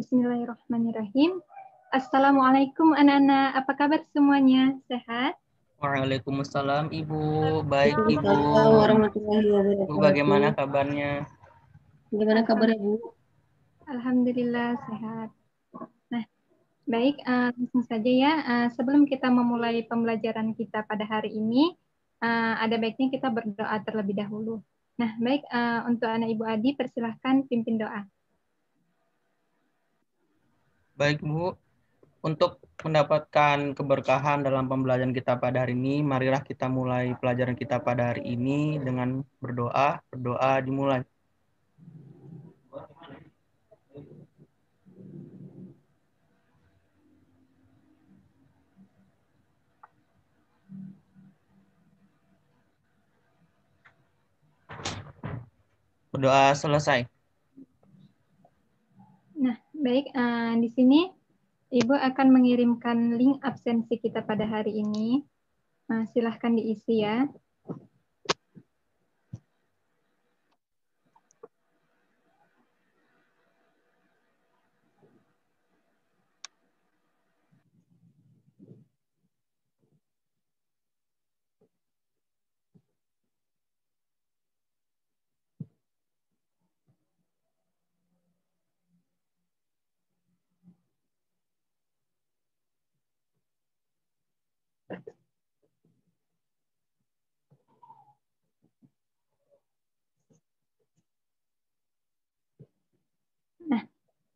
Bismillahirrahmanirrahim. Assalamualaikum anak-anak, apa kabar semuanya? Sehat? Waalaikumsalam Ibu, baik Ibu. Waalaikumsalam warahmatullahi wabarakatuh. Ibu bagaimana kabarnya? Bagaimana kabarnya Bu? Alhamdulillah sehat. Nah, baik, langsung saja ya. Sebelum kita memulai pembelajaran kita pada hari ini, ada baiknya kita berdoa terlebih dahulu. Nah, baik, untuk anak Ibu Adi, persilahkan pimpin doa. Baik Bu, untuk mendapatkan keberkahan dalam pembelajaran kita pada hari ini, marilah kita mulai pelajaran kita pada hari ini dengan berdoa. Berdoa dimulai. Berdoa selesai. Nah, baik, di sini Ibu akan mengirimkan link absensi kita pada hari ini. Silahkan diisi ya.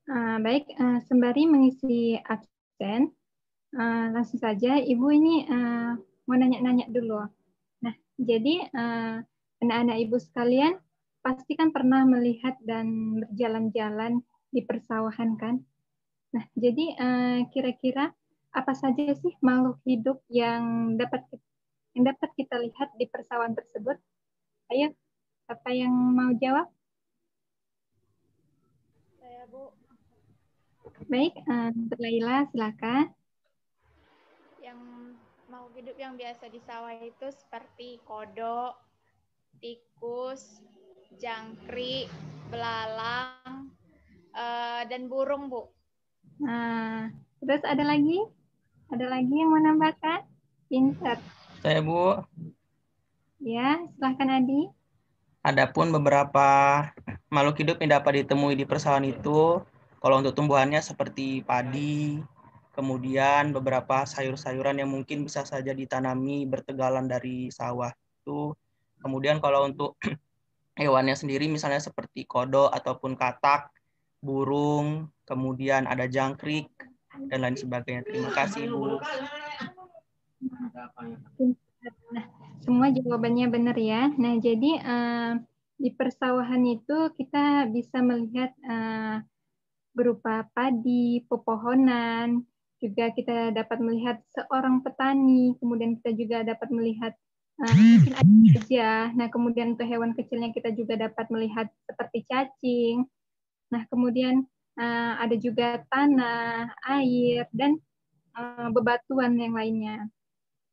Nah, baik, sembari mengisi absen, langsung saja Ibu ini mau nanya-nanya dulu. Nah, jadi anak-anak Ibu sekalian pasti kan pernah melihat dan berjalan-jalan di persawahan kan? Nah, jadi kira-kira apa saja sih makhluk hidup yang dapat kita lihat di persawahan tersebut? Ayo, siapa yang mau jawab? Saya Bu, Baik, Laila silakan. yang makhluk hidup yang biasa di sawah itu seperti kodok, tikus, jangkrik, belalang, dan burung Bu. Nah, terus ada lagi? Ada lagi yang mau nambahkan? Pinter. Saya Bu, Ya, silahkan Adi. adapun beberapa makhluk hidup yang dapat ditemui di persawahan itu, kalau untuk tumbuhannya seperti padi, kemudian beberapa sayur-sayuran yang mungkin bisa saja ditanami bertegalan dari sawah itu. Kemudian kalau untuk hewannya sendiri misalnya seperti kodok ataupun katak, burung, kemudian ada jangkrik, dan lain sebagainya. Terima kasih, Bu. Nah, semua jawabannya benar ya. Nah, jadi di persawahan itu kita bisa melihat berupa padi, pepohonan, juga kita dapat melihat seorang petani, kemudian kita juga dapat melihat mungkin ada gajah. Nah, kemudian untuk hewan kecilnya kita juga dapat melihat seperti cacing. Nah, kemudian ada juga tanah, air, dan bebatuan yang lainnya.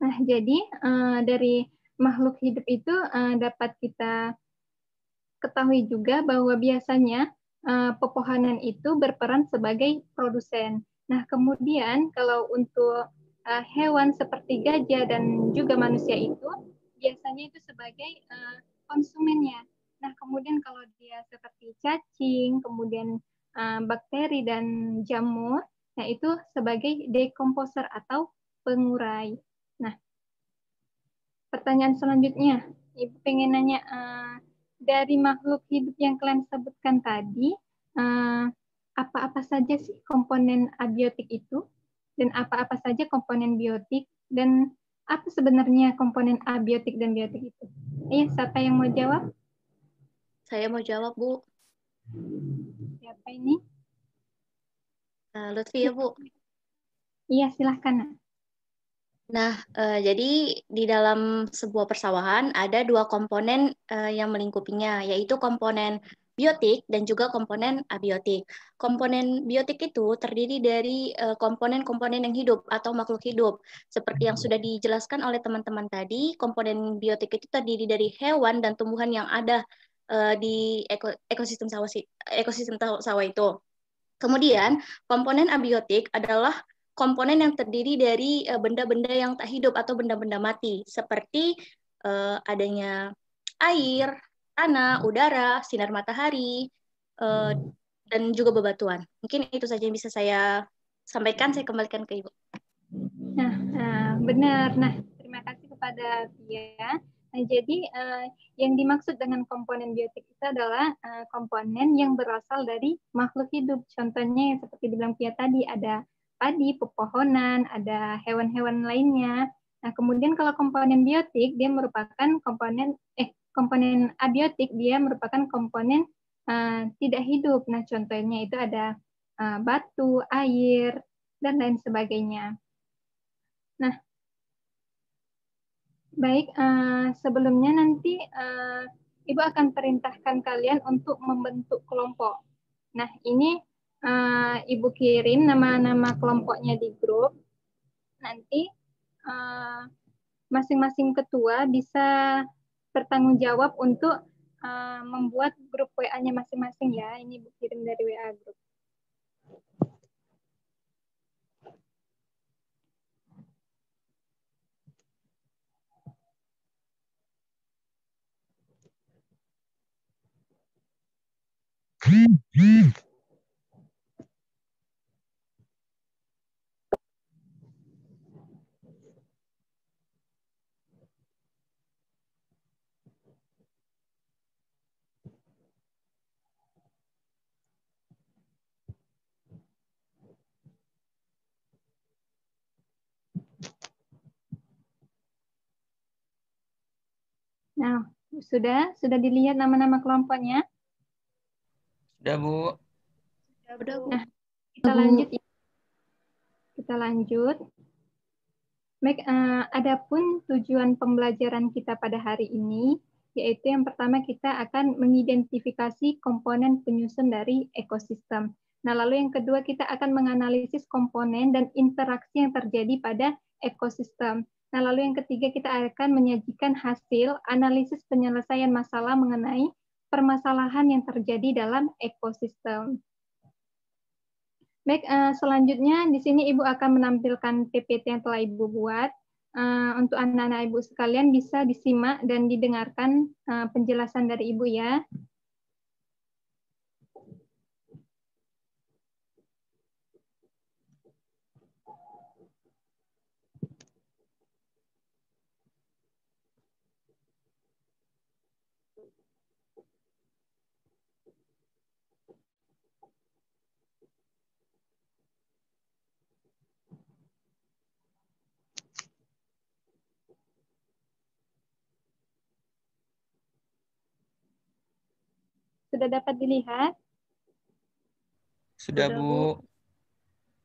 Nah, jadi dari makhluk hidup itu dapat kita ketahui juga bahwa biasanya pepohonan itu berperan sebagai produsen. Nah, kemudian kalau untuk hewan seperti gajah dan juga manusia itu biasanya itu sebagai konsumennya. Nah, kemudian kalau dia seperti cacing, kemudian bakteri dan jamur, nah itu sebagai decomposer atau pengurai. Nah, pertanyaan selanjutnya, Ibu pengen nanya, dari makhluk hidup yang kalian sebutkan tadi, apa-apa saja sih komponen abiotik itu? Dan apa-apa saja komponen biotik? Dan apa sebenarnya komponen abiotik dan biotik itu? Siapa yang mau jawab? Saya mau jawab Bu. Siapa ini? Lutfi ya Bu. Iya, silahkan. Nah, jadi di dalam sebuah persawahan ada dua komponen yang melingkupinya, yaitu komponen biotik dan juga komponen abiotik. Komponen biotik itu terdiri dari komponen-komponen yang hidup atau makhluk hidup. Seperti yang sudah dijelaskan oleh teman-teman tadi, komponen biotik itu terdiri dari hewan dan tumbuhan yang ada di ekosistem sawah itu. Kemudian, komponen abiotik adalah komponen yang terdiri dari benda-benda yang tak hidup atau benda-benda mati, seperti adanya air, tanah, udara, sinar matahari, dan juga bebatuan. Mungkin itu saja yang bisa saya sampaikan, saya kembalikan ke Ibu. Nah, benar. Nah, terima kasih kepada Tia. Nah, jadi yang dimaksud dengan komponen biotik itu adalah komponen yang berasal dari makhluk hidup. Contohnya yang seperti dibilang Tia tadi, ada padi, pepohonan, ada hewan-hewan lainnya. Nah, kemudian kalau komponen biotik, dia merupakan komponen abiotik, dia merupakan komponen tidak hidup. Nah, contohnya itu ada batu, air, dan lain sebagainya. Nah, baik, sebelumnya nanti Ibu akan perintahkan kalian untuk membentuk kelompok. Nah, ini Ibu kirim nama-nama kelompoknya di grup. Nanti masing-masing ketua bisa bertanggung jawab untuk membuat grup WA-nya masing-masing ya. Ini Ibu kirim dari WA grup. Nah, sudah dilihat nama-nama kelompoknya? Sudah, Bu. Sudah, Bu. Nah, kita lanjut ya. Kita lanjut. Baik, adapun tujuan pembelajaran kita pada hari ini, yaitu yang pertama kita akan mengidentifikasi komponen penyusun dari ekosistem. Nah, lalu yang kedua kita akan menganalisis komponen dan interaksi yang terjadi pada ekosistem. Nah, lalu yang ketiga kita akan menyajikan hasil analisis penyelesaian masalah mengenai permasalahan yang terjadi dalam ekosistem. Baik, selanjutnya di sini Ibu akan menampilkan PPT yang telah Ibu buat. Untuk anak-anak Ibu sekalian bisa disimak dan didengarkan penjelasan dari Ibu ya. Sudah dapat dilihat? Sudah, Bu.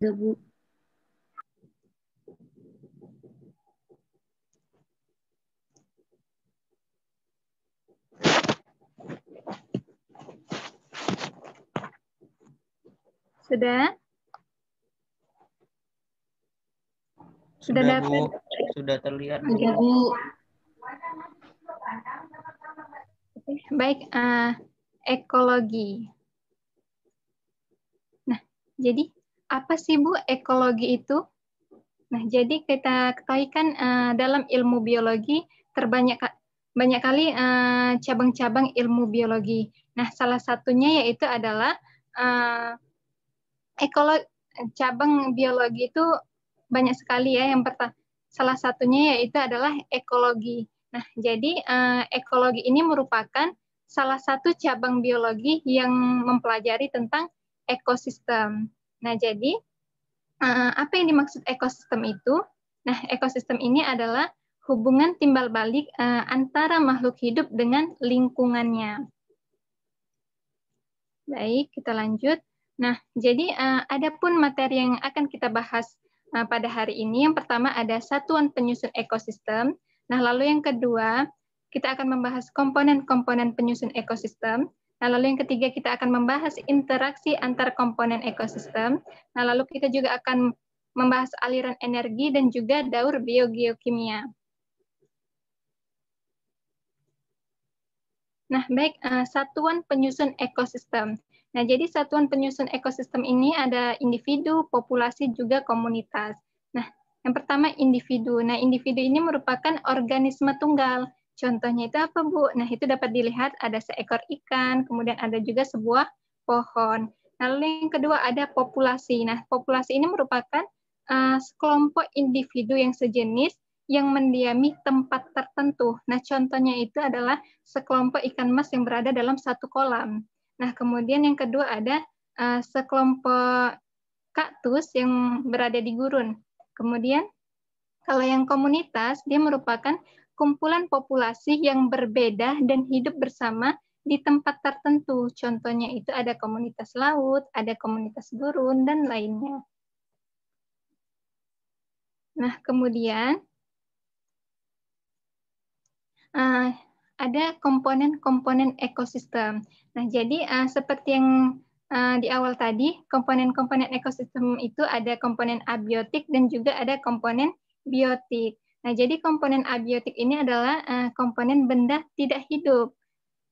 Sudah, Bu. Sudah? Sudah, dapat? Bu. Sudah terlihat, Bu. Sudah, Bu. Baik, ekologi. Nah, jadi apa sih Bu ekologi itu? Nah, jadi kita ketahui kan dalam ilmu biologi banyak kali cabang-cabang ilmu biologi. Nah, salah satunya yaitu adalah cabang biologi itu banyak sekali ya. Yang pertama, salah satunya yaitu adalah ekologi. Nah, jadi ekologi ini merupakan salah satu cabang biologi yang mempelajari tentang ekosistem. Nah, jadi apa yang dimaksud ekosistem itu? Nah, ekosistem ini adalah hubungan timbal balik antara makhluk hidup dengan lingkungannya. Baik, kita lanjut. Nah, jadi adapun materi yang akan kita bahas pada hari ini, yang pertama ada satuan penyusun ekosistem. Nah, lalu yang kedua, kita akan membahas komponen-komponen penyusun ekosistem. Nah, lalu yang ketiga kita akan membahas interaksi antar komponen ekosistem. Nah, lalu kita juga akan membahas aliran energi dan juga daur biogeokimia. Nah, baik, satuan penyusun ekosistem. Nah, jadi satuan penyusun ekosistem ini ada individu, populasi, juga komunitas. Nah, yang pertama individu. Nah, individu ini merupakan organisme tunggal. Contohnya itu apa, Bu? Nah, itu dapat dilihat ada seekor ikan, kemudian ada juga sebuah pohon. Lalu yang kedua ada populasi. Nah, populasi ini merupakan sekelompok individu yang sejenis yang mendiami tempat tertentu. Nah, contohnya itu adalah sekelompok ikan mas yang berada dalam satu kolam. Nah, kemudian yang kedua ada sekelompok kaktus yang berada di gurun. Kemudian, kalau yang komunitas, dia merupakan kumpulan populasi yang berbeda dan hidup bersama di tempat tertentu. Contohnya itu ada komunitas laut, ada komunitas gurun, dan lainnya. Nah, kemudian ada komponen-komponen ekosistem. Nah, jadi seperti yang di awal tadi, komponen-komponen ekosistem itu ada komponen abiotik dan juga ada komponen biotik. Nah, jadi komponen abiotik ini adalah komponen benda tidak hidup.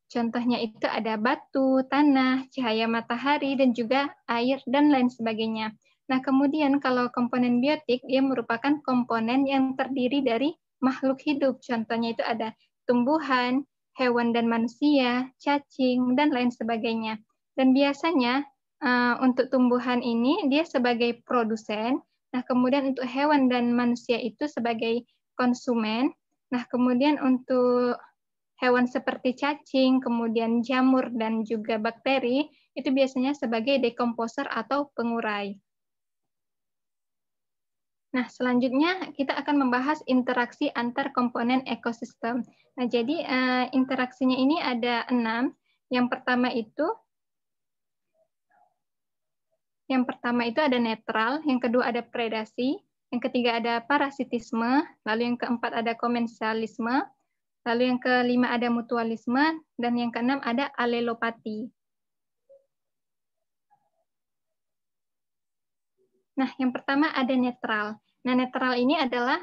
Contohnya itu ada batu, tanah, cahaya matahari, dan juga air, dan lain sebagainya. Nah, kemudian kalau komponen biotik, dia merupakan komponen yang terdiri dari makhluk hidup. Contohnya itu ada tumbuhan, hewan dan manusia, cacing, dan lain sebagainya. Dan biasanya untuk tumbuhan ini, dia sebagai produsen. Nah, kemudian untuk hewan dan manusia itu sebagai konsumen. Nah, kemudian untuk hewan seperti cacing, kemudian jamur, dan juga bakteri, itu biasanya sebagai dekomposer atau pengurai. Nah, selanjutnya kita akan membahas interaksi antar komponen ekosistem. Nah, jadi interaksinya ini ada 6. Yang pertama itu ada netral, yang kedua ada predasi, yang ketiga ada parasitisme, lalu yang keempat ada komensalisme, lalu yang kelima ada mutualisme, dan yang keenam ada alelopati. Nah, yang pertama ada netral. Nah, netral ini adalah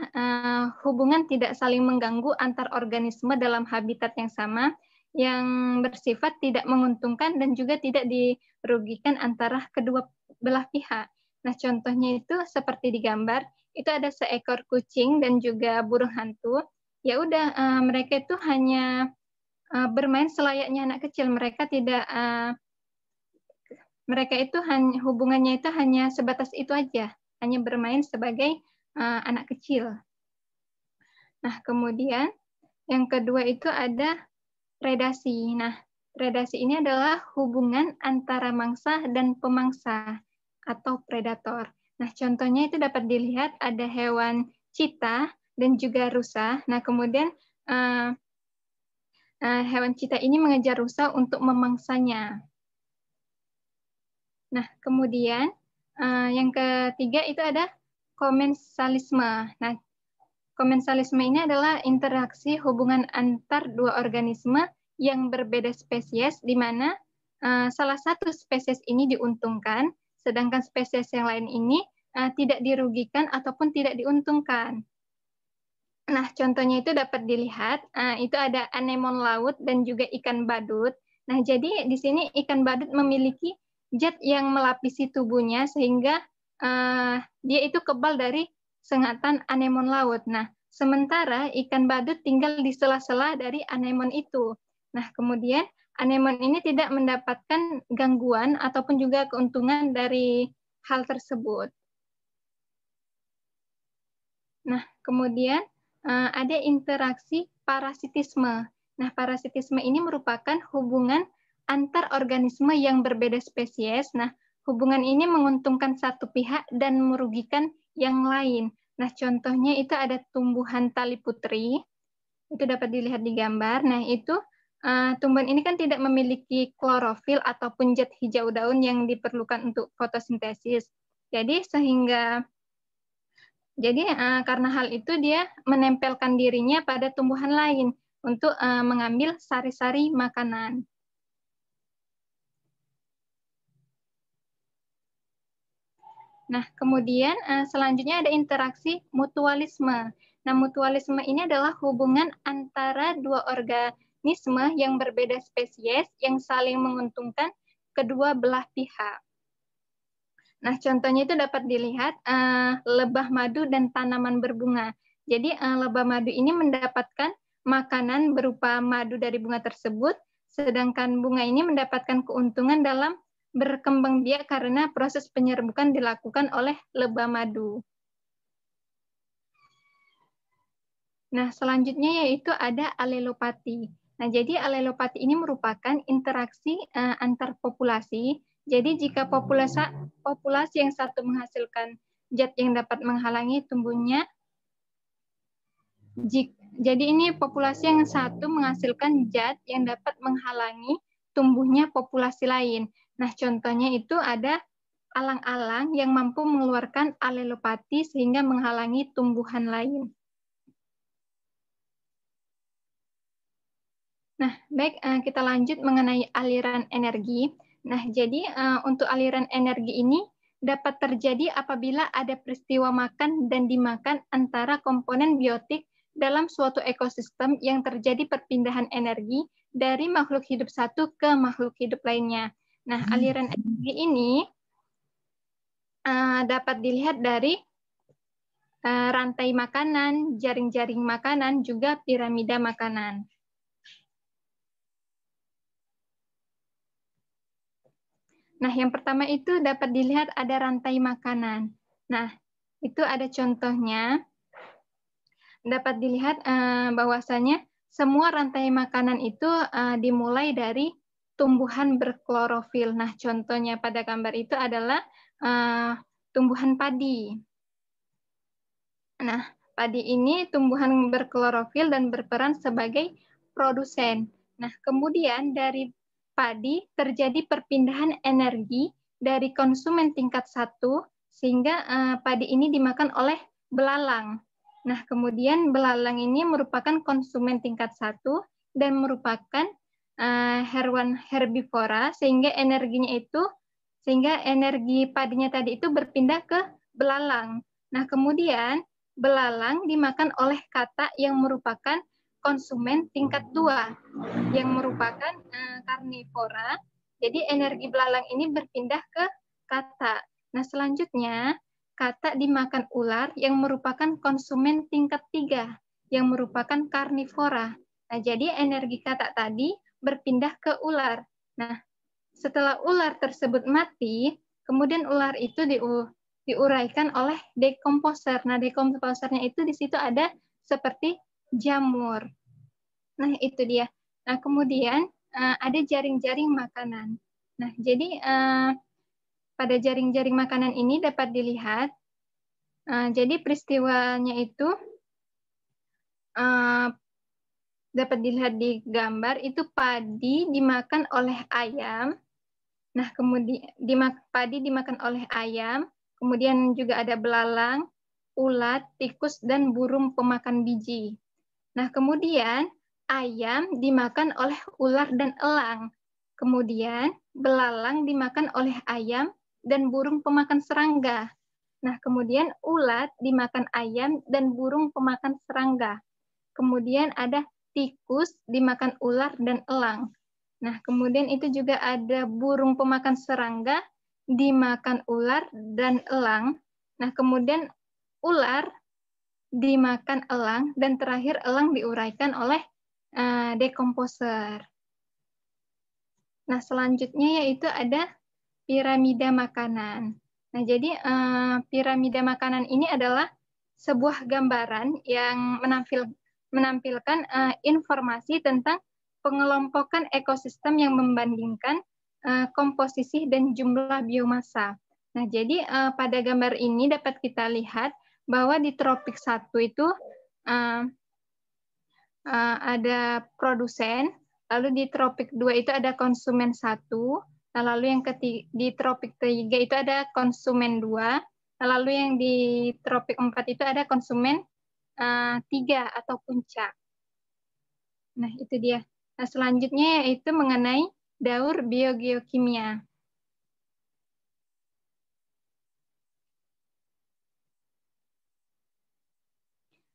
hubungan tidak saling mengganggu antar organisme dalam habitat yang sama, yang bersifat tidak menguntungkan dan juga tidak dirugikan antara kedua belah pihak. Nah, contohnya itu seperti di gambar, itu ada seekor kucing dan juga burung hantu. Ya udah, mereka itu hanya bermain selayaknya anak kecil. Mereka itu hubungannya itu hanya sebatas itu aja, hanya bermain sebagai anak kecil. Nah, kemudian yang kedua itu ada predasi. Nah, predasi ini adalah hubungan antara mangsa dan pemangsa atau predator. Nah, contohnya itu dapat dilihat ada hewan cheetah dan juga rusa. Nah, kemudian hewan cheetah ini mengejar rusa untuk memangsanya. Nah, kemudian yang ketiga itu ada komensalisme. Nah, komensalisme ini adalah interaksi hubungan antar dua organisme yang berbeda spesies, di mana salah satu spesies ini diuntungkan, sedangkan spesies yang lain ini tidak dirugikan ataupun tidak diuntungkan. Nah, contohnya itu dapat dilihat, itu ada anemon laut dan juga ikan badut. Nah, jadi di sini ikan badut memiliki zat yang melapisi tubuhnya sehingga dia itu kebal dari sengatan anemon laut. Nah, sementara ikan badut tinggal di sela-sela dari anemon itu. Nah, kemudian anemon ini tidak mendapatkan gangguan ataupun juga keuntungan dari hal tersebut. Nah, kemudian ada interaksi parasitisme. Nah, parasitisme ini merupakan hubungan antar organisme yang berbeda spesies. Nah, hubungan ini menguntungkan satu pihak dan merugikan yang lain. Nah, contohnya itu ada tumbuhan tali putri. Itu dapat dilihat di gambar. Nah, itu tumbuhan ini kan tidak memiliki klorofil ataupun zat hijau daun yang diperlukan untuk fotosintesis. Jadi karena hal itu dia menempelkan dirinya pada tumbuhan lain untuk mengambil sari-sari makanan. Nah, kemudian selanjutnya ada interaksi mutualisme. Nah, mutualisme ini adalah hubungan antara dua organisme yang berbeda spesies yang saling menguntungkan kedua belah pihak. Nah, contohnya itu dapat dilihat lebah madu dan tanaman berbunga. Jadi lebah madu ini mendapatkan makanan berupa madu dari bunga tersebut, sedangkan bunga ini mendapatkan keuntungan dalam berkembang biak karena proses penyerbukan dilakukan oleh lebah madu. Nah, selanjutnya yaitu ada alelopati. Nah, jadi alelopati ini merupakan interaksi antar populasi. Jadi jika populasi yang satu menghasilkan zat yang dapat menghalangi tumbuhnya, jadi ini populasi yang satu menghasilkan zat yang dapat menghalangi tumbuhnya populasi lain. Nah, contohnya itu ada alang-alang yang mampu mengeluarkan alelopati sehingga menghalangi tumbuhan lain. Nah, baik, kita lanjut mengenai aliran energi. Nah, jadi untuk aliran energi ini dapat terjadi apabila ada peristiwa makan dan dimakan antara komponen biotik dalam suatu ekosistem yang terjadi perpindahan energi dari makhluk hidup satu ke makhluk hidup lainnya. Nah, aliran energi ini dapat dilihat dari rantai makanan, jaring-jaring makanan, juga piramida makanan. Nah, yang pertama itu dapat dilihat ada rantai makanan. Nah, itu ada contohnya. Dapat dilihat bahwasanya semua rantai makanan itu dimulai dari tumbuhan berklorofil. Nah, contohnya pada gambar itu adalah tumbuhan padi. Nah, padi ini tumbuhan berklorofil dan berperan sebagai produsen. Nah, kemudian dari padi terjadi perpindahan energi dari konsumen tingkat 1 sehingga padi ini dimakan oleh belalang. Nah, kemudian belalang ini merupakan konsumen tingkat 1 dan merupakan hewan herbivora sehingga energi padinya tadi itu berpindah ke belalang. Nah, kemudian belalang dimakan oleh katak yang merupakan konsumen tingkat 2 yang merupakan karnivora. Jadi energi belalang ini berpindah ke katak. Nah, selanjutnya katak dimakan ular yang merupakan konsumen tingkat 3 yang merupakan karnivora. Nah, jadi energi katak tadi berpindah ke ular. Nah, setelah ular tersebut mati, kemudian ular itu diuraikan oleh dekomposer. Nah, dekomposernya itu di situ ada seperti jamur. Nah, itu dia. Nah, kemudian ada jaring-jaring makanan. Nah, jadi pada jaring-jaring makanan ini dapat dilihat, jadi peristiwanya itu dapat dilihat di gambar, itu padi dimakan oleh ayam. Nah, kemudian padi dimakan oleh ayam, kemudian juga ada belalang, ulat, tikus, dan burung pemakan biji. Nah, kemudian ayam dimakan oleh ular dan elang. Kemudian belalang dimakan oleh ayam dan burung pemakan serangga. Nah, kemudian ulat dimakan ayam dan burung pemakan serangga. Kemudian ada tikus dimakan ular dan elang. Nah, kemudian itu juga ada burung pemakan serangga dimakan ular dan elang. Nah, kemudian ular dimakan elang, dan terakhir elang diuraikan oleh dekomposer. Nah, selanjutnya yaitu ada piramida makanan. Nah, jadi piramida makanan ini adalah sebuah gambaran yang menampilkan informasi tentang pengelompokan ekosistem yang membandingkan komposisi dan jumlah biomasa. Nah, jadi pada gambar ini dapat kita lihat bahwa di tropik 1 itu ada produsen, lalu di tropik 2 itu ada konsumen 1, nah lalu yang di tropik 3 itu ada konsumen 2, nah lalu yang di tropik 4 itu ada konsumen 3 atau puncak. Nah, itu dia. Nah, selanjutnya yaitu mengenai daur biogeokimia.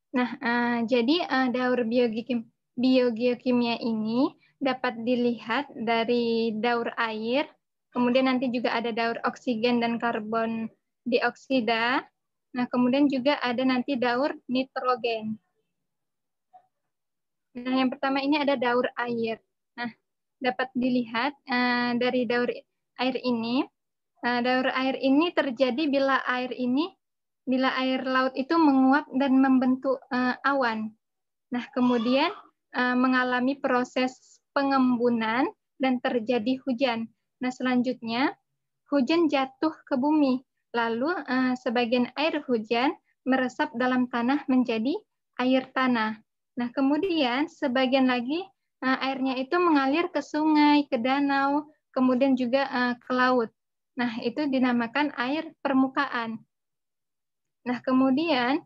Nah, jadi daur biogeokimia ini dapat dilihat dari daur air, Kemudian nanti juga ada daur oksigen dan karbon dioksida. Nah, kemudian juga ada nanti daur nitrogen. Nah, yang pertama ini ada daur air. Nah, dapat dilihat dari daur air ini. Daur air ini terjadi bila air laut itu menguap dan membentuk awan. Nah, kemudian mengalami proses pengembunan dan terjadi hujan. Nah, selanjutnya hujan jatuh ke bumi. Lalu sebagian air hujan meresap dalam tanah menjadi air tanah. Nah, kemudian sebagian lagi airnya itu mengalir ke sungai, ke danau, kemudian juga ke laut. Nah, itu dinamakan air permukaan. Nah, kemudian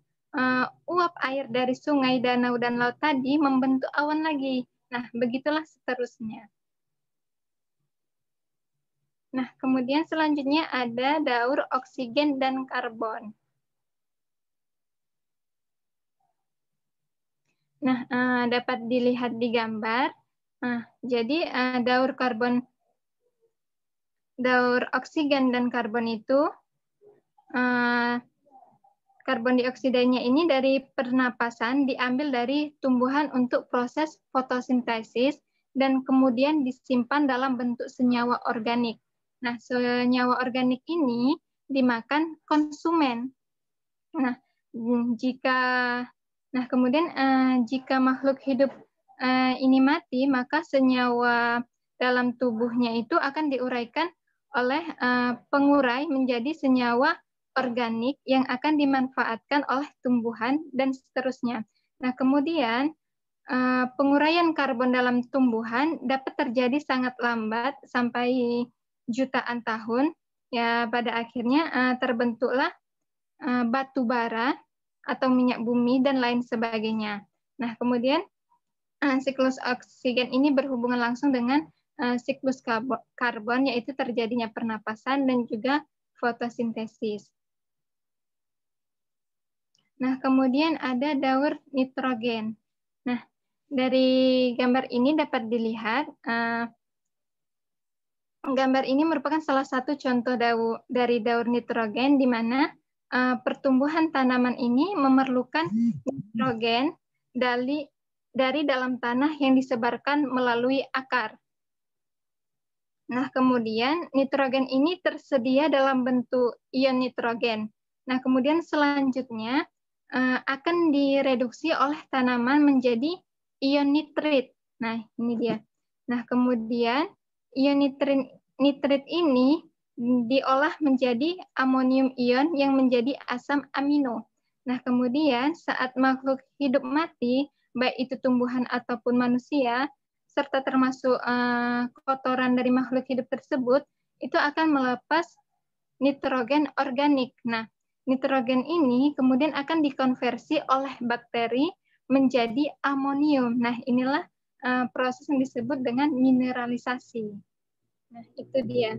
uap air dari sungai, danau, dan laut tadi membentuk awan lagi. Nah, begitulah seterusnya. Nah, kemudian selanjutnya ada daur oksigen dan karbon. Nah, dapat dilihat di gambar. Nah, jadi daur oksigen dan karbon itu karbon dioksidanya ini dari pernapasan diambil dari tumbuhan untuk proses fotosintesis dan kemudian disimpan dalam bentuk senyawa organik. Nah, senyawa organik ini dimakan konsumen. Nah, kemudian jika makhluk hidup ini mati, maka senyawa dalam tubuhnya itu akan diuraikan oleh pengurai menjadi senyawa organik yang akan dimanfaatkan oleh tumbuhan dan seterusnya. Nah, kemudian penguraian karbon dalam tumbuhan dapat terjadi sangat lambat sampai jutaan tahun. Ya, pada akhirnya terbentuklah batu bara atau minyak bumi dan lain sebagainya. Nah, kemudian siklus oksigen ini berhubungan langsung dengan siklus karbon, yaitu terjadinya pernapasan dan juga fotosintesis. Nah, kemudian ada daur nitrogen. Nah, dari gambar ini dapat dilihat, gambar ini merupakan salah satu contoh dari daur nitrogen, di mana pertumbuhan tanaman ini memerlukan nitrogen dari dalam tanah yang disebarkan melalui akar. Nah, kemudian nitrogen ini tersedia dalam bentuk ion nitrogen. Nah, kemudian selanjutnya akan direduksi oleh tanaman menjadi ion nitrit. Nah, ini dia. Nah, kemudian ion nitrit ini diolah menjadi amonium ion yang menjadi asam amino. Nah, kemudian saat makhluk hidup mati, baik itu tumbuhan ataupun manusia, serta termasuk kotoran dari makhluk hidup tersebut, itu akan melepas nitrogen organik. Nah, nitrogen ini kemudian akan dikonversi oleh bakteri menjadi amonium. Nah, inilah proses yang disebut dengan mineralisasi. Nah, itu dia.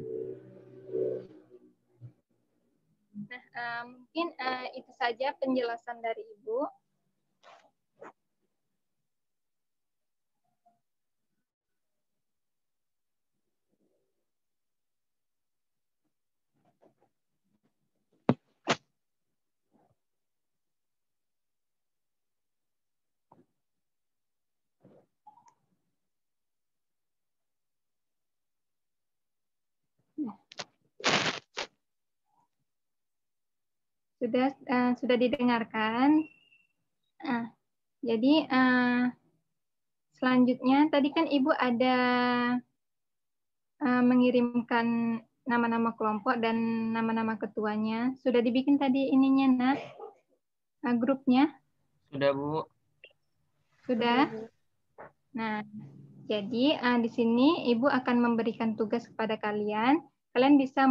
Nah, mungkin itu saja penjelasan dari Ibu. Sudah didengarkan. Jadi selanjutnya tadi kan Ibu ada mengirimkan nama-nama kelompok dan nama-nama ketuanya. Sudah dibikin tadi ininya, grupnya? Sudah, Bu. Sudah? Nah, jadi di sini Ibu akan memberikan tugas kepada kalian. Kalian bisa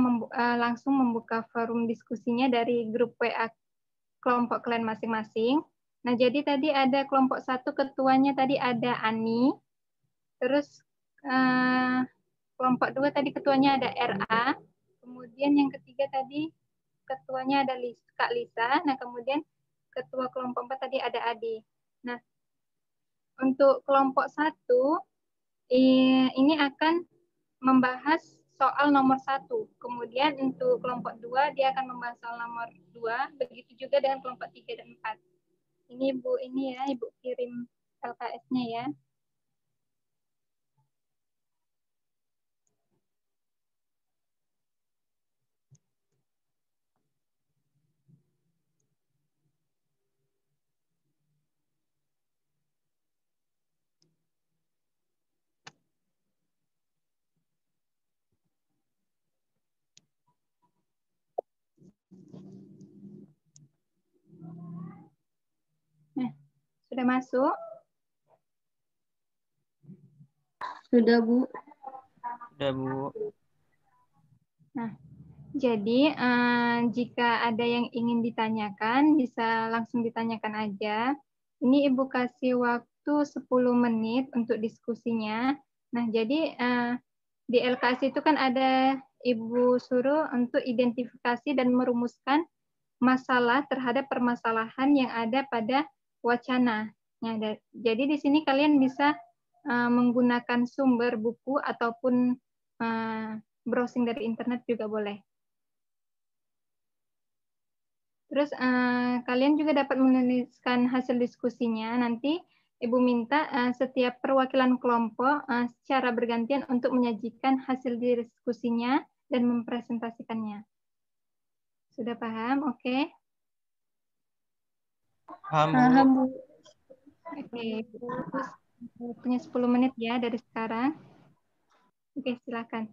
langsung membuka forum diskusinya dari grup WA kelompok kalian masing-masing. Nah, jadi tadi ada kelompok 1 ketuanya tadi ada Ani. Terus kelompok 2 tadi ketuanya ada RA. Kemudian yang ketiga tadi ketuanya ada Kak Lisa. Nah, kemudian ketua kelompok 4 tadi ada Adi. Nah, untuk kelompok 1 ini akan membahas soal nomor 1. Kemudian untuk kelompok 2 dia akan membahas soal nomor 2. Begitu juga dengan kelompok 3 dan 4. Ini Ibu ini ya, Ibu kirim LKS-nya ya. Nah, sudah masuk? Sudah, Bu. Sudah, Bu. Nah, jadi jika ada yang ingin ditanyakan, bisa langsung ditanyakan aja. Ini Ibu kasih waktu 10 menit untuk diskusinya. Nah, jadi di LKS itu kan ada Ibu suruh untuk identifikasi dan merumuskan masalah terhadap permasalahan yang ada pada wacana. Nah, jadi di sini kalian bisa menggunakan sumber buku ataupun browsing dari internet juga boleh. Terus kalian juga dapat menuliskan hasil diskusinya. Nanti Ibu minta setiap perwakilan kelompok secara bergantian untuk menyajikan hasil diskusinya dan mempresentasikannya. Sudah paham? Oke. Paham, Bu. Paham, Bu. Oke, punya 10 menit ya dari sekarang. Oke, silakan.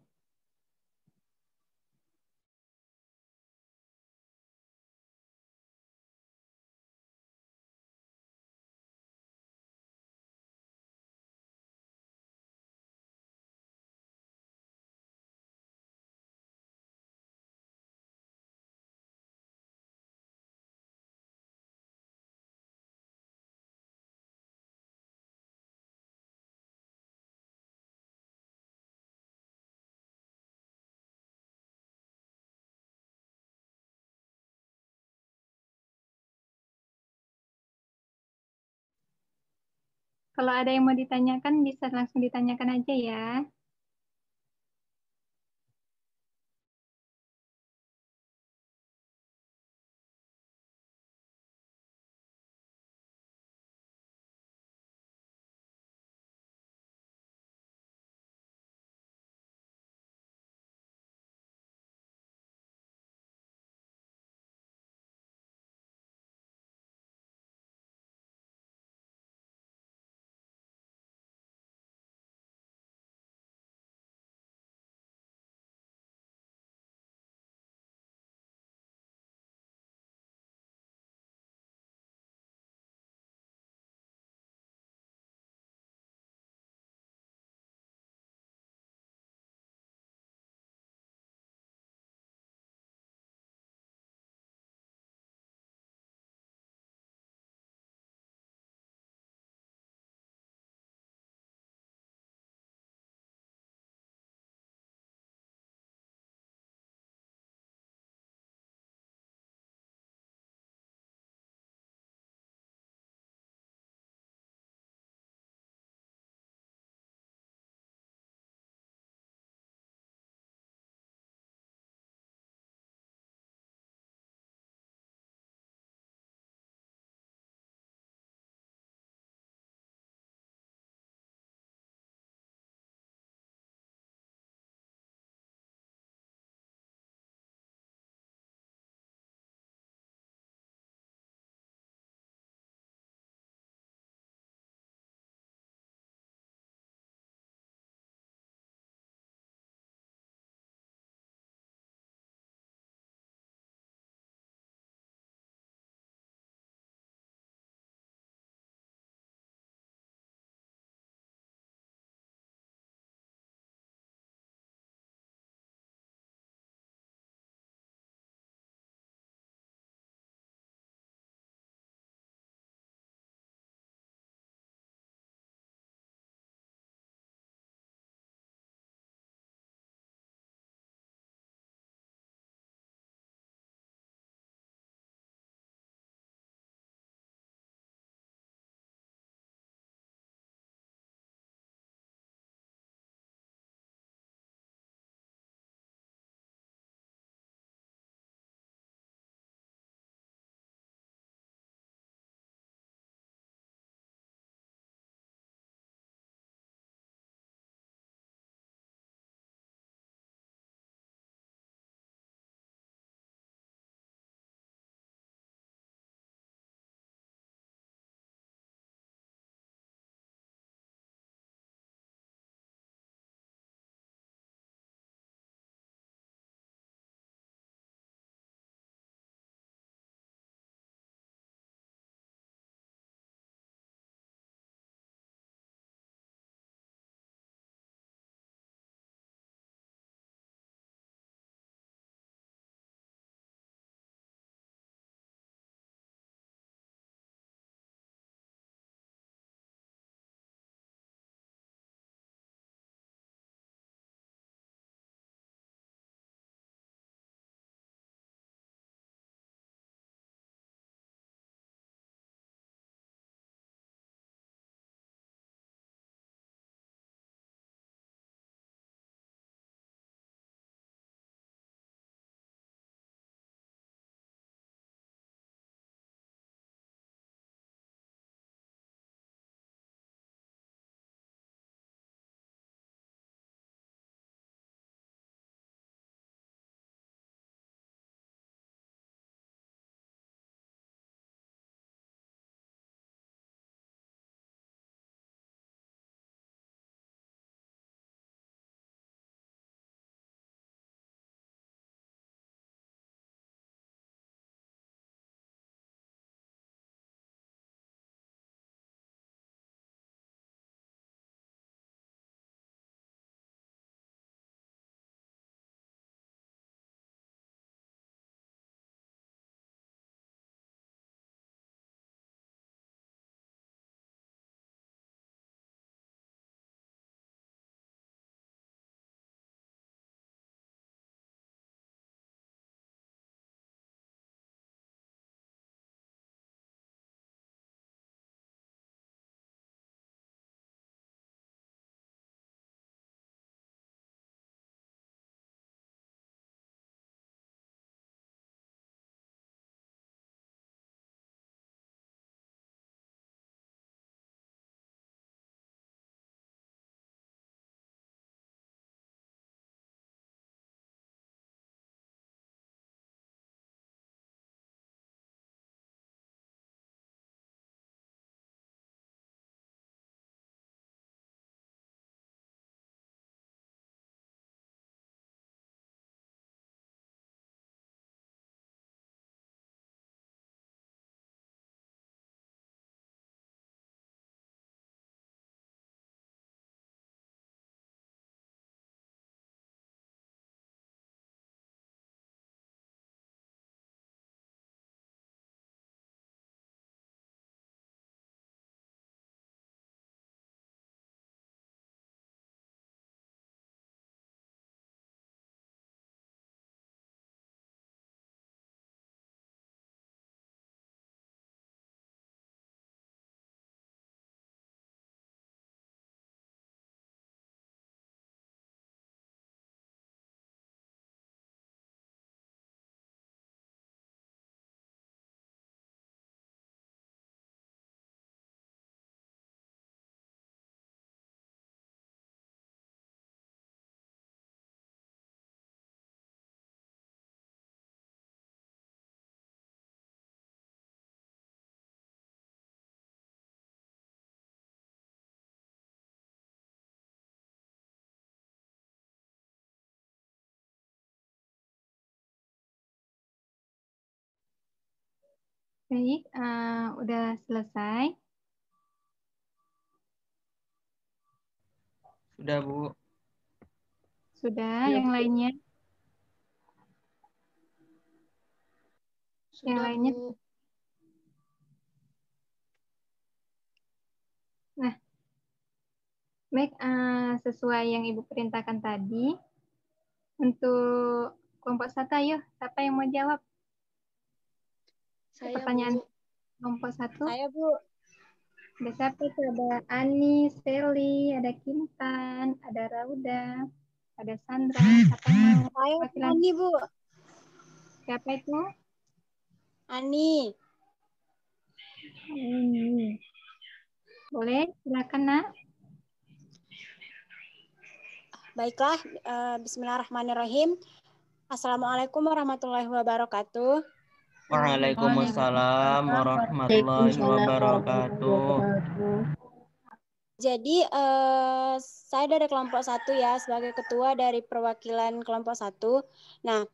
Kalau ada yang mau ditanyakan, bisa langsung ditanyakan aja ya. Baik, udah selesai. Sudah, Bu. Sudah, Ya, yang Bu. lainnya? Yang Sudah, lainnya? Bu. Nah, baik, sesuai yang Ibu perintahkan tadi, untuk kelompok 1, ayo, siapa yang mau jawab? Saya, Pertanyaan Bu. kelompok 1. Saya, Bu. Ada siapa itu? Ada Ani, Sally, ada Kintan, ada Rauda, ada Sandra. Siapa yang mau? Saya Wakilan? Ani, Bu. Siapa itu? Ani. Ini. Boleh, silakan, Nak. Baiklah, bismillahirrahmanirrahim. Assalamualaikum warahmatullahi wabarakatuh. Waalaikumsalam warahmatullahi wabarakatuh. Jadi, saya dari kelompok 1 ya, sebagai ketua dari perwakilan kelompok 1. Nah,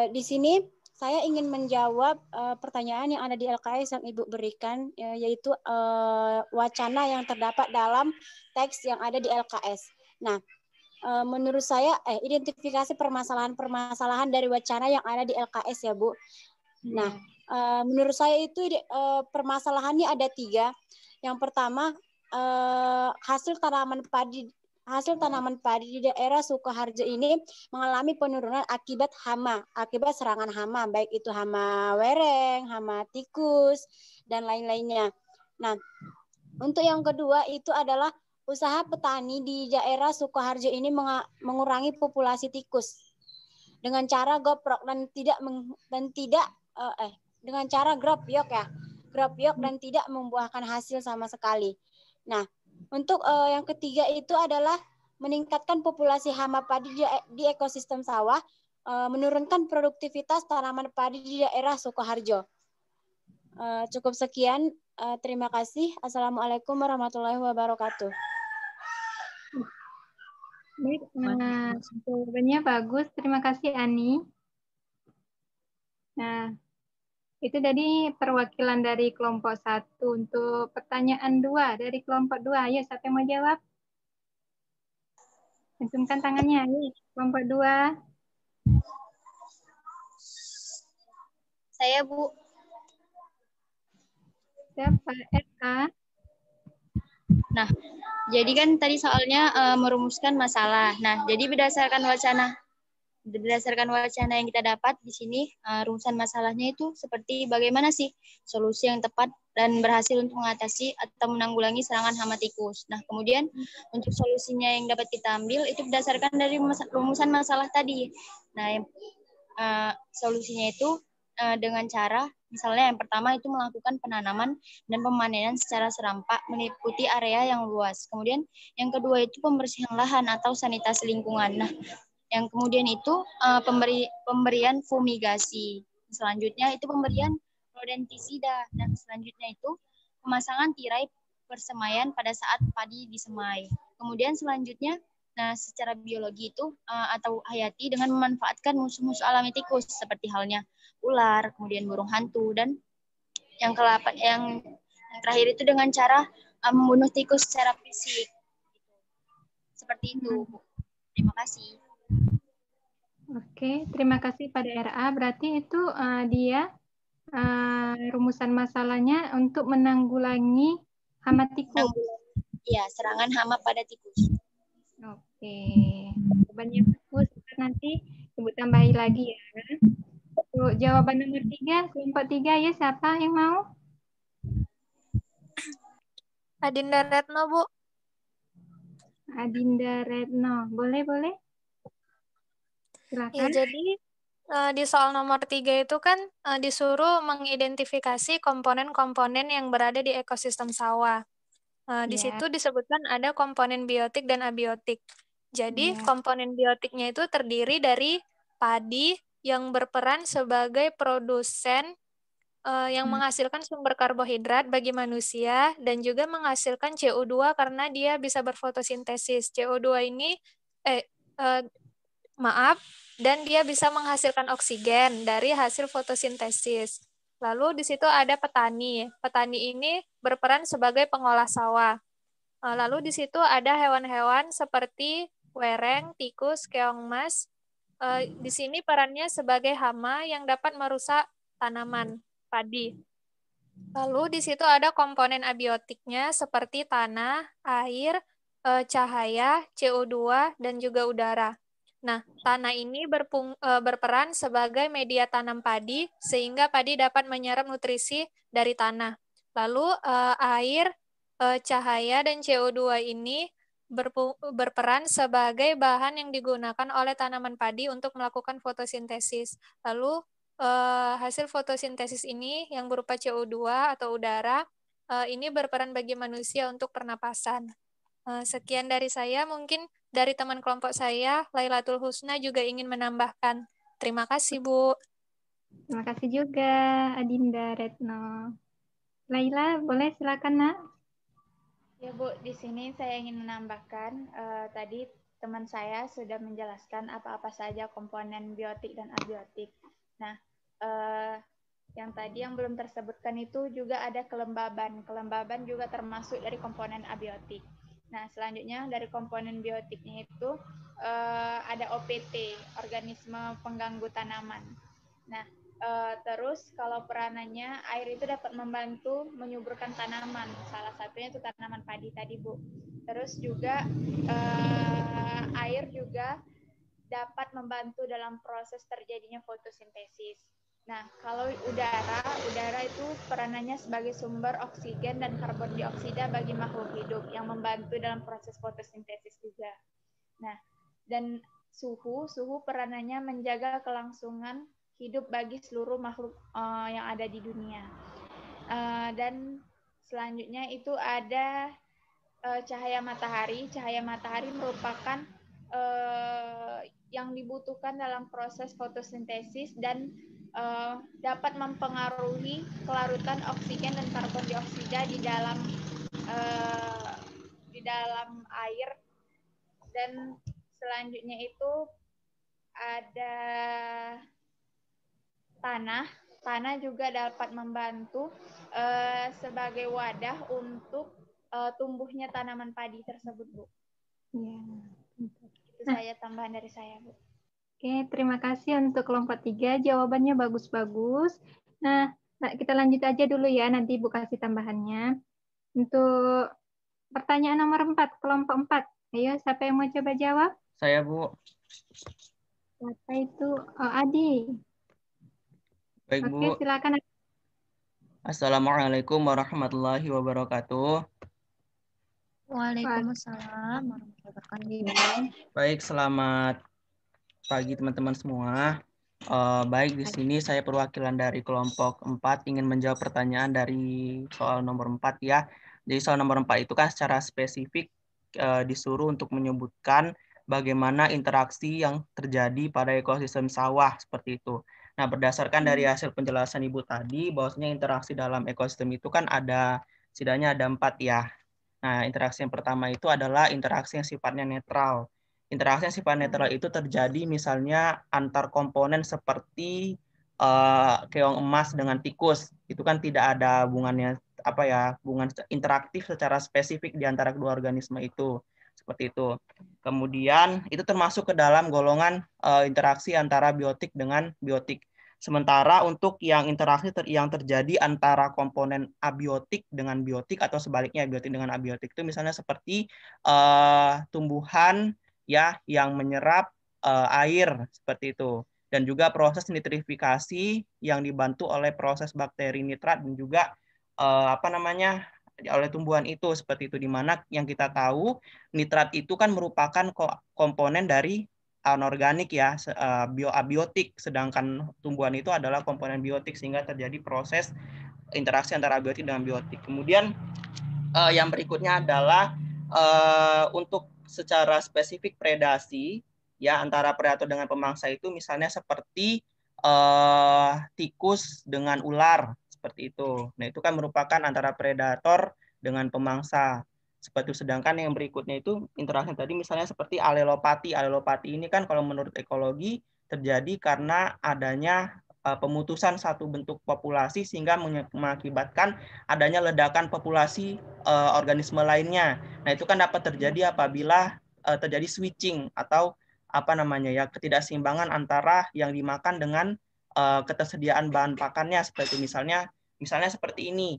di sini saya ingin menjawab pertanyaan yang ada di LKS yang Ibu berikan, yaitu wacana yang terdapat dalam teks yang ada di LKS. Nah, menurut saya, identifikasi permasalahan-permasalahan dari wacana yang ada di LKS ya, Bu. Nah, menurut saya itu permasalahannya ada 3. Yang pertama, hasil tanaman padi di daerah Sukoharjo ini mengalami penurunan akibat serangan hama, baik itu hama wereng, hama tikus, dan lain-lainnya. Nah, untuk yang kedua itu adalah usaha petani di daerah Sukoharjo ini mengurangi populasi tikus dengan cara goprok dengan cara grop yok dan tidak membuahkan hasil sama sekali. Nah, untuk yang ketiga itu adalah meningkatkan populasi hama padi di ekosistem sawah, menurunkan produktivitas tanaman padi di daerah Sukoharjo. Cukup sekian, terima kasih. Assalamualaikum warahmatullahi wabarakatuh. Baik, jawabannya bagus. Terima kasih, Ani. Nah, itu tadi perwakilan dari kelompok 1. Untuk pertanyaan 2 dari kelompok 2, ayo siapa yang mau jawab? Cantumkan tangannya, ayo. Kelompok 2. Saya, Bu. Siapa? RA. Nah, jadi kan tadi soalnya merumuskan masalah. Nah, jadi berdasarkan wacana yang kita dapat di sini, rumusan masalahnya itu seperti bagaimana sih solusi yang tepat dan berhasil untuk mengatasi atau menanggulangi serangan hama tikus. Nah, kemudian untuk solusinya yang dapat kita ambil itu berdasarkan dari rumusan masalah tadi. Nah, solusinya itu dengan cara, misalnya yang pertama itu melakukan penanaman dan pemanenan secara serampak meliputi area yang luas. Kemudian yang kedua itu pembersihan lahan atau sanitasi lingkungan. Nah, yang kemudian itu pemberian fumigasi. Selanjutnya itu pemberian rodentisida. Dan selanjutnya itu pemasangan tirai persemaian pada saat padi disemai. Kemudian selanjutnya, nah secara biologi itu atau hayati dengan memanfaatkan musuh-musuh alami tikus seperti halnya ular, kemudian burung hantu, dan yang terakhir itu dengan cara membunuh tikus secara fisik. Seperti itu, Bu. Terima kasih. Oke, terima kasih pada RA. Berarti itu dia rumusan masalahnya untuk menanggulangi hama tikus. Iya, serangan hama pada tikus. Oke, jawabannya bagus. Nanti Ibu tambahi lagi ya. Untuk jawaban nomor 3, kelompok 3 ya, siapa yang mau? Adinda Retno, Bu. Adinda Retno, boleh? Silakan. Ya, jadi di soal nomor 3 itu kan disuruh mengidentifikasi komponen-komponen yang berada di ekosistem sawah. Di situ disebutkan ada komponen biotik dan abiotik. Jadi komponen biotiknya itu terdiri dari padi yang berperan sebagai produsen yang menghasilkan sumber karbohidrat bagi manusia dan juga menghasilkan CO2 karena dia bisa berfotosintesis. CO2 ini dan dia bisa menghasilkan oksigen dari hasil fotosintesis. Lalu di situ ada petani. Petani ini berperan sebagai pengolah sawah. Lalu di situ ada hewan-hewan seperti wereng, tikus, keong emas. Di sini perannya sebagai hama yang dapat merusak tanaman padi. Lalu di situ ada komponen abiotiknya seperti tanah, air, cahaya, CO2, dan juga udara. Nah, tanah ini berperan sebagai media tanam padi sehingga padi dapat menyerap nutrisi dari tanah. Lalu air, cahaya, dan CO2 ini berperan sebagai bahan yang digunakan oleh tanaman padi untuk melakukan fotosintesis. Lalu hasil fotosintesis ini yang berupa CO2 atau udara ini berperan bagi manusia untuk pernapasan. Sekian dari saya, mungkin dari teman kelompok saya, Lailatul Husna juga ingin menambahkan. Terima kasih, Bu. Terima kasih juga, Adinda Retno. Laila, boleh silakan, Nak. Ya, Bu, di sini saya ingin menambahkan, tadi teman saya sudah menjelaskan apa-apa saja komponen biotik dan abiotik. Nah, yang tadi yang belum tersebutkan itu juga ada kelembaban. Kelembaban juga termasuk dari komponen abiotik. Nah, selanjutnya dari komponen biotiknya itu ada OPT, organisme pengganggu tanaman. Nah, terus kalau peranannya, air itu dapat membantu menyuburkan tanaman. Salah satunya itu tanaman padi tadi, Bu. Terus juga air juga dapat membantu dalam proses terjadinya fotosintesis. Nah, kalau udara itu peranannya sebagai sumber oksigen dan karbon dioksida bagi makhluk hidup yang membantu dalam proses fotosintesis juga. Nah, dan suhu peranannya menjaga kelangsungan hidup bagi seluruh makhluk yang ada di dunia. Dan selanjutnya itu ada cahaya matahari. Cahaya matahari merupakan yang dibutuhkan dalam proses fotosintesis dan dapat mempengaruhi kelarutan oksigen dan karbon dioksida di dalam air. Dan selanjutnya itu ada tanah. Tanah juga dapat membantu sebagai wadah untuk tumbuhnya tanaman padi tersebut, Bu. Ya. Itu saya tambahan dari saya, Bu. Oke, terima kasih untuk kelompok 3. Jawabannya bagus-bagus. Nah, kita lanjut aja dulu ya, nanti Bu kasih tambahannya. Untuk pertanyaan nomor 4, kelompok 4. Ayo, siapa yang mau coba jawab? Saya, Bu. Siapa itu? Oh, Adi. Baik, Bu. Oke, silakan. Assalamualaikum warahmatullahi wabarakatuh. Waalaikumsalam warahmatullahi wabarakatuh. Baik, selamat pagi teman-teman semua. Baik, di sini saya perwakilan dari kelompok 4 ingin menjawab pertanyaan dari soal nomor 4 ya. Jadi soal nomor 4 itu kan secara spesifik disuruh untuk menyebutkan bagaimana interaksi yang terjadi pada ekosistem sawah seperti itu. Nah, berdasarkan dari hasil penjelasan Ibu tadi, bahwasanya interaksi dalam ekosistem itu kan setidaknya ada 4 ya. Nah, interaksi yang pertama itu adalah interaksi yang sifatnya netral. Interaksi yang sifat netral itu terjadi misalnya antar komponen seperti keong emas dengan tikus. Itu kan tidak ada hubungannya hubungan interaktif secara spesifik di antara kedua organisme itu. Seperti itu. Kemudian itu termasuk ke dalam golongan interaksi antara biotik dengan biotik. Sementara untuk yang interaksi yang terjadi antara komponen abiotik dengan biotik atau sebaliknya biotik dengan abiotik itu misalnya seperti tumbuhan ya yang menyerap air seperti itu, dan juga proses nitrifikasi yang dibantu oleh proses bakteri nitrat dan juga oleh tumbuhan itu seperti itu, di mana yang kita tahu nitrat itu kan merupakan komponen dari anorganik ya, bioabiotik, sedangkan tumbuhan itu adalah komponen biotik sehingga terjadi proses interaksi antara abiotik dengan biotik. Kemudian yang berikutnya adalah untuk secara spesifik predasi ya antara predator dengan pemangsa itu misalnya seperti tikus dengan ular seperti itu. Nah, itu kan merupakan antara predator dengan pemangsa. Seperti itu. Sedangkan yang berikutnya itu interaksi tadi misalnya seperti alelopati. Alelopati ini kan kalau menurut ekologi terjadi karena adanya pemutusan satu bentuk populasi sehingga mengakibatkan adanya ledakan populasi organisme lainnya. Nah, itu kan dapat terjadi apabila terjadi switching atau apa namanya ya, ketidakseimbangan antara yang dimakan dengan ketersediaan bahan pakannya, seperti misalnya seperti ini.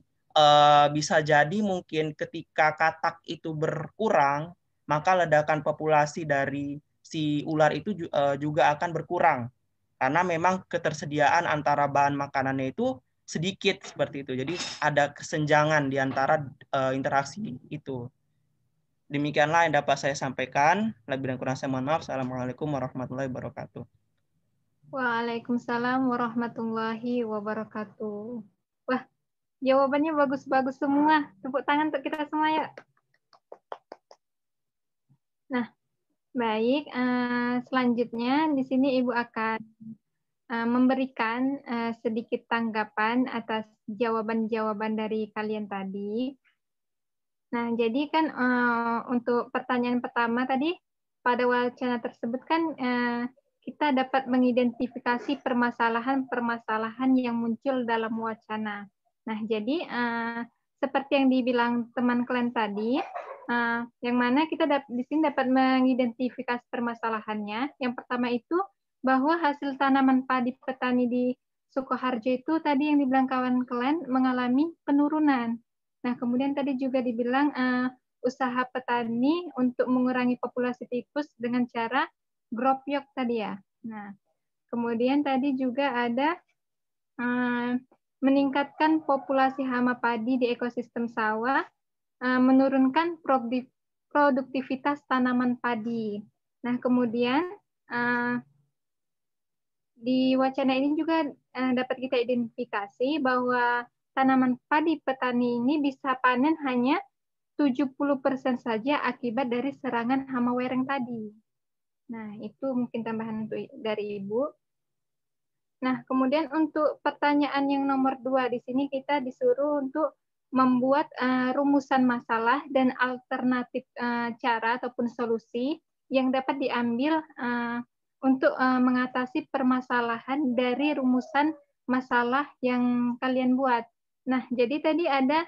Bisa jadi mungkin ketika katak itu berkurang, maka ledakan populasi dari si ular itu juga akan berkurang. Karena memang ketersediaan antara bahan makanannya itu sedikit seperti itu. Jadi ada kesenjangan di antara interaksi itu. Demikianlah yang dapat saya sampaikan. Lebih dan kurang saya mohon maaf. Assalamualaikum warahmatullahi wabarakatuh. Waalaikumsalam warahmatullahi wabarakatuh. Wah, jawabannya bagus-bagus semua. Tepuk tangan untuk kita semua ya. Nah, baik. Selanjutnya di sini Ibu akan memberikan sedikit tanggapan atas jawaban-jawaban dari kalian tadi. Nah, jadi kan untuk pertanyaan pertama tadi, pada wacana tersebut kan kita dapat mengidentifikasi permasalahan-permasalahan yang muncul dalam wacana. Nah, jadi seperti yang dibilang teman kalian tadi, yang mana kita di sini dapat mengidentifikasi permasalahannya. Yang pertama itu bahwa hasil tanaman padi petani di Sukoharjo itu tadi yang dibilang kawan kalian mengalami penurunan. Nah, kemudian tadi juga dibilang usaha petani untuk mengurangi populasi tikus dengan cara gropyok tadi ya. Nah, kemudian tadi juga ada meningkatkan populasi hama padi di ekosistem sawah, menurunkan produktivitas tanaman padi. Nah, kemudian di wacana ini juga dapat kita identifikasi bahwa tanaman padi petani ini bisa panen hanya 70% saja akibat dari serangan hama wereng tadi. Nah, itu mungkin tambahan dari Ibu. Nah, kemudian untuk pertanyaan yang nomor 2, di sini kita disuruh untuk membuat rumusan masalah dan alternatif cara ataupun solusi yang dapat diambil untuk mengatasi permasalahan dari rumusan masalah yang kalian buat. Nah, jadi tadi ada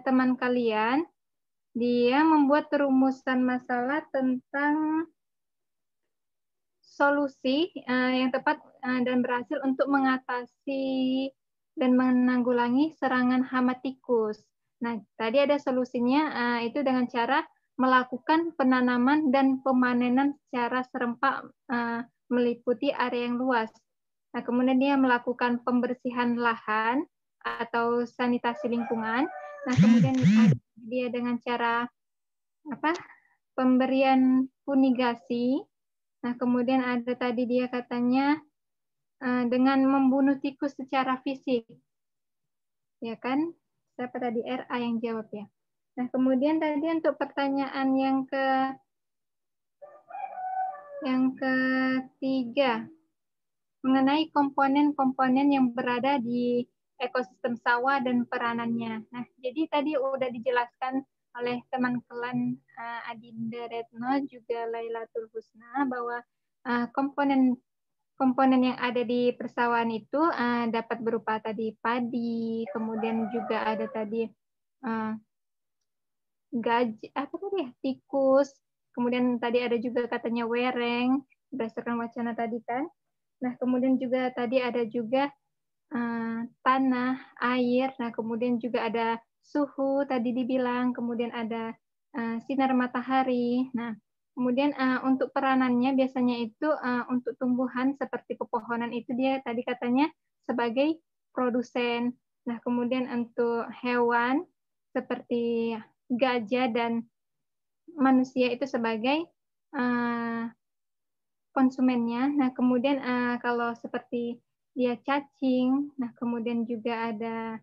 teman kalian, dia membuat rumusan masalah tentang solusi yang tepat dan berhasil untuk mengatasi dan menanggulangi serangan hama tikus. Nah, tadi ada solusinya itu dengan cara melakukan penanaman dan pemanenan secara serempak meliputi area yang luas. Nah, kemudian dia melakukan pembersihan lahan atau sanitasi lingkungan. Nah, kemudian dia dengan cara pemberian funigasi. Nah, kemudian ada tadi dia katanya dengan membunuh tikus secara fisik. Ya kan? Siapa tadi? RA yang jawab ya. Nah, kemudian tadi untuk pertanyaan yang ketiga, mengenai komponen-komponen yang berada di ekosistem sawah dan peranannya. Nah, jadi tadi udah dijelaskan oleh teman kalian Adinda Retno juga Lailatul Husna bahwa komponen yang ada di persawahan itu dapat berupa tadi padi, kemudian juga ada tadi tikus, kemudian tadi ada juga katanya wereng berdasarkan wacana tadi kan. Nah, kemudian juga tadi ada juga tanah, air, nah kemudian juga ada suhu tadi dibilang, kemudian ada sinar matahari. Nah, kemudian untuk peranannya biasanya itu untuk tumbuhan seperti pepohonan itu dia tadi katanya sebagai produsen. Nah, kemudian untuk hewan seperti gajah dan manusia itu sebagai konsumennya. Nah, kemudian kalau seperti dia cacing, nah kemudian juga ada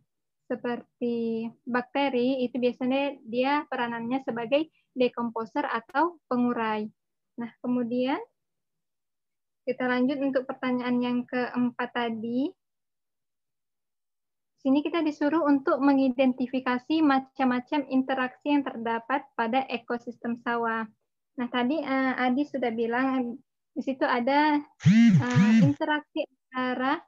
seperti bakteri, itu biasanya dia peranannya sebagai dekomposer atau pengurai. Nah, kemudian kita lanjut untuk pertanyaan yang keempat tadi. Sini kita disuruh untuk mengidentifikasi macam-macam interaksi yang terdapat pada ekosistem sawah. Nah, tadi Adi sudah bilang di situ ada interaksi antara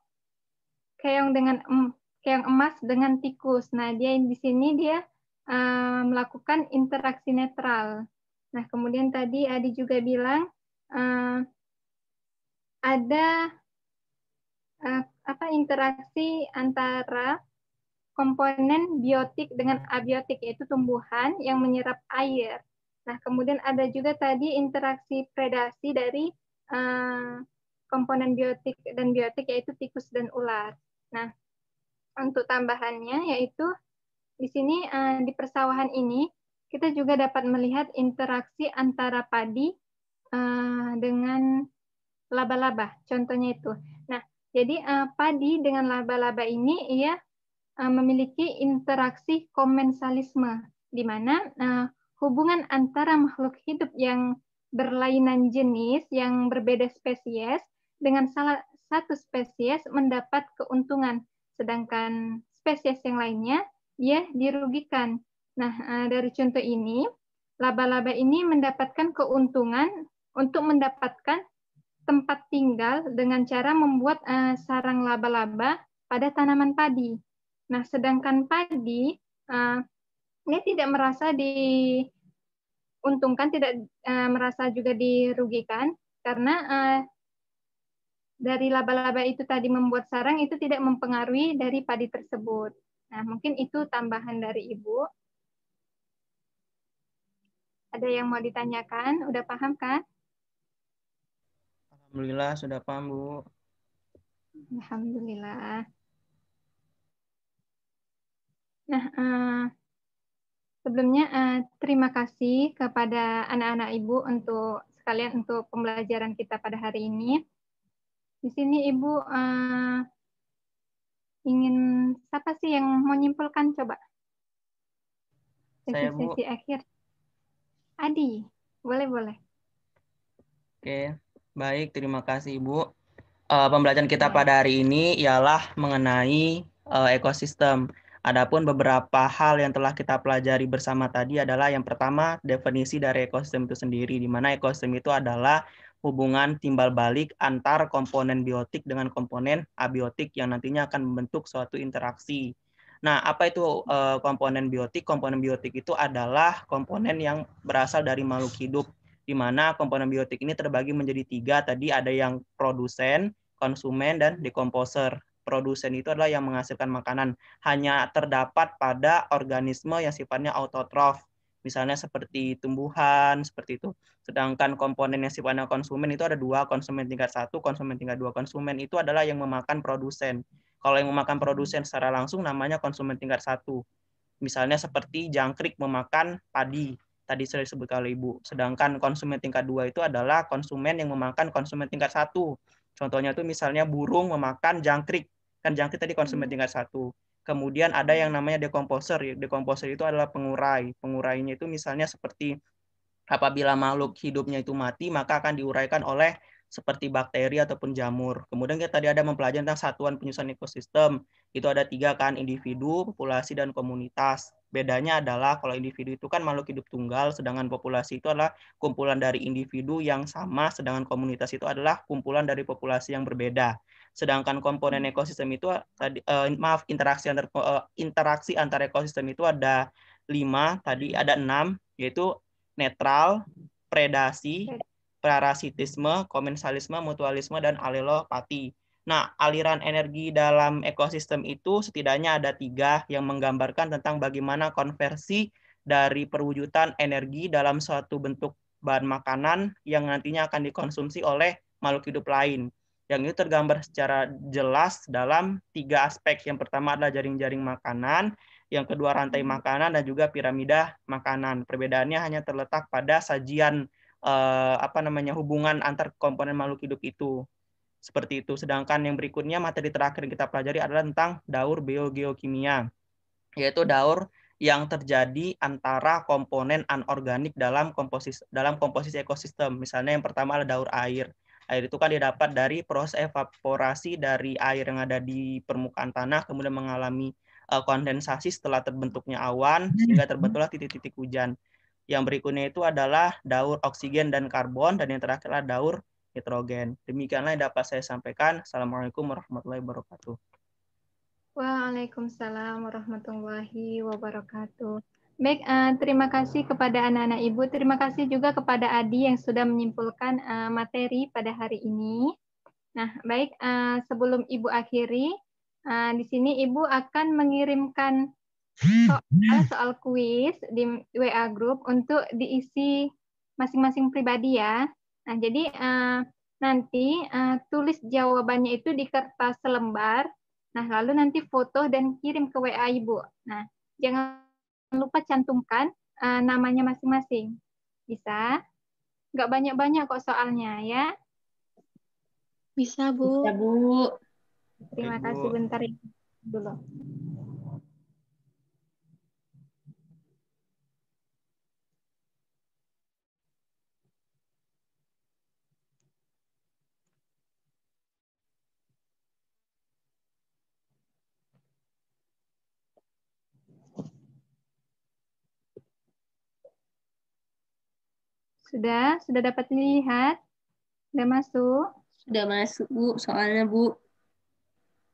keong emas dengan tikus. Nah, dia di sini dia melakukan interaksi netral. Nah, kemudian tadi Adi juga bilang ada interaksi antara komponen biotik dengan abiotik, yaitu tumbuhan yang menyerap air. Nah, kemudian ada juga tadi interaksi predasi dari komponen biotik dan biotik, yaitu tikus dan ular. Nah, untuk tambahannya yaitu di sini di persawahan ini kita juga dapat melihat interaksi antara padi dengan laba-laba. Contohnya itu. Nah, jadi padi dengan laba-laba ini ia memiliki interaksi komensalisme, di mana hubungan antara makhluk hidup yang berlainan jenis, yang berbeda spesies, dengan salah satu spesies mendapat keuntungan, sedangkan spesies yang lainnya dia dirugikan. Nah, dari contoh ini, laba-laba ini mendapatkan keuntungan untuk mendapatkan tempat tinggal dengan cara membuat sarang laba-laba pada tanaman padi. Nah, sedangkan padi ini tidak merasa diuntungkan, tidak merasa juga dirugikan, karena dari laba-laba itu tadi membuat sarang itu tidak mempengaruhi dari padi tersebut. Nah, mungkin itu tambahan dari Ibu. Ada yang mau ditanyakan? Udah paham kan? Alhamdulillah sudah paham, Bu. Alhamdulillah. Nah, sebelumnya terima kasih kepada anak-anak Ibu untuk sekalian untuk pembelajaran kita pada hari ini. Di sini Ibu ingin siapa sih yang mau nyimpulkan, coba? Saya, Bu. Sesi akhir. Adi, boleh. Oke, baik. Terima kasih, Ibu. Pembelajaran kita pada hari ini ialah mengenai ekosistem. Adapun beberapa hal yang telah kita pelajari bersama tadi adalah yang pertama, definisi dari ekosistem itu sendiri, di mana ekosistem itu adalah hubungan timbal balik antar komponen biotik dengan komponen abiotik yang nantinya akan membentuk suatu interaksi. Nah, apa itu komponen biotik? Komponen biotik itu adalah komponen yang berasal dari makhluk hidup, di mana komponen biotik ini terbagi menjadi 3. Tadi ada yang produsen, konsumen, dan dekomposer. Produsen itu adalah yang menghasilkan makanan. Hanya terdapat pada organisme yang sifatnya autotrof. Misalnya seperti tumbuhan, seperti itu. Sedangkan komponen yang sifatnya konsumen itu ada 2, konsumen tingkat 1, konsumen tingkat 2. Konsumen itu adalah yang memakan produsen. Kalau yang memakan produsen secara langsung namanya konsumen tingkat 1. Misalnya seperti jangkrik memakan padi. Tadi sudah disebut oleh Ibu. Sedangkan konsumen tingkat 2 itu adalah konsumen yang memakan konsumen tingkat 1. Contohnya itu misalnya burung memakan jangkrik. Kan jangkrik tadi konsumen tingkat 1. Kemudian ada yang namanya dekomposer. Dekomposer itu adalah pengurai. Pengurainya itu misalnya seperti apabila makhluk hidupnya itu mati, maka akan diuraikan oleh seperti bakteri ataupun jamur. Kemudian kita tadi ada mempelajari tentang satuan penyusunan ekosistem. Itu ada 3 kan, individu, populasi, dan komunitas. Bedanya adalah kalau individu itu kan makhluk hidup tunggal, sedangkan populasi itu adalah kumpulan dari individu yang sama, sedangkan komunitas itu adalah kumpulan dari populasi yang berbeda. Sedangkan komponen ekosistem itu tadi interaksi antar ekosistem itu ada 5, tadi ada 6, yaitu netral, predasi, parasitisme, komensalisme, mutualisme, dan alelopati. Nah, aliran energi dalam ekosistem itu setidaknya ada 3 yang menggambarkan tentang bagaimana konversi dari perwujudan energi dalam suatu bentuk bahan makanan yang nantinya akan dikonsumsi oleh makhluk hidup lain. Yang itu tergambar secara jelas dalam 3 aspek. Yang pertama adalah jaring-jaring makanan, yang kedua rantai makanan, dan juga piramida makanan. Perbedaannya hanya terletak pada sajian hubungan antar komponen makhluk hidup itu. Seperti itu. Sedangkan yang berikutnya materi terakhir yang kita pelajari adalah tentang daur biogeokimia, yaitu daur yang terjadi antara komponen anorganik dalam komposisi ekosistem. Misalnya yang pertama adalah daur air. Air itu kan didapat dari proses evaporasi dari air yang ada di permukaan tanah, kemudian mengalami kondensasi setelah terbentuknya awan, sehingga terbentuklah titik-titik hujan. Yang berikutnya itu adalah daur oksigen dan karbon, dan yang terakhir adalah daur nitrogen. Demikianlah yang dapat saya sampaikan. Assalamualaikum warahmatullahi wabarakatuh. Waalaikumsalam warahmatullahi wabarakatuh. Baik, terima kasih kepada anak-anak Ibu. Terima kasih juga kepada Adi yang sudah menyimpulkan materi pada hari ini. Nah, baik, sebelum Ibu akhiri, di sini Ibu akan mengirimkan soal kuis di WA Group untuk diisi masing-masing pribadi ya. Nah, jadi nanti tulis jawabannya itu di kertas selembar. Nah, lalu nanti foto dan kirim ke WA Ibu. Nah, jangan lupa cantumkan namanya masing-masing. Bisa? Nggak banyak-banyak kok soalnya ya. Bisa, Bu. Bisa, Bu. Terima Baik, kasih, Bu. bentar dulu. Sudah dapat dilihat? Sudah masuk? Sudah masuk, Bu, soalnya, Bu.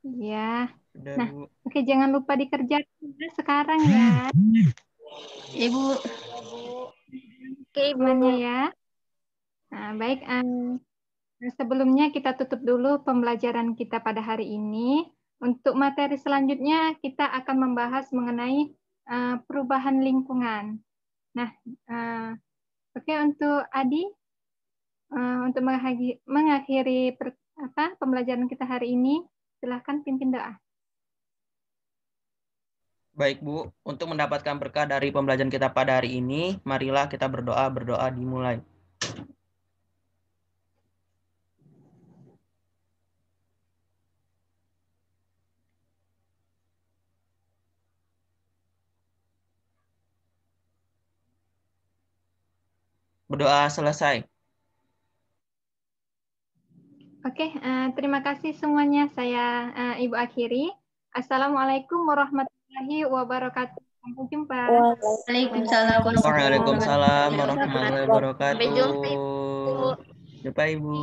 Iya. Sudah, Nah, Bu. oke, jangan lupa dikerjakan sekarang ya. Ibu. Oke, temannya ya. Nah, baik. Sebelumnya kita tutup dulu pembelajaran kita pada hari ini. Untuk materi selanjutnya kita akan membahas mengenai perubahan lingkungan. Nah, oke, untuk Adi, untuk mengakhiri pembelajaran kita hari ini, silahkan pimpin doa. Baik, Bu. Untuk mendapatkan berkah dari pembelajaran kita pada hari ini, marilah kita berdoa. Berdoa dimulai. Berdoa selesai. Oke, terima kasih semuanya. Saya Ibu akhiri. Assalamualaikum warahmatullahi wabarakatuh. Sampai jumpa. Waalaikumsalam Waalaikumsalam warahmatullahi wabarakatuh. Sampai jumpa, Ibu. Jumpa, Ibu.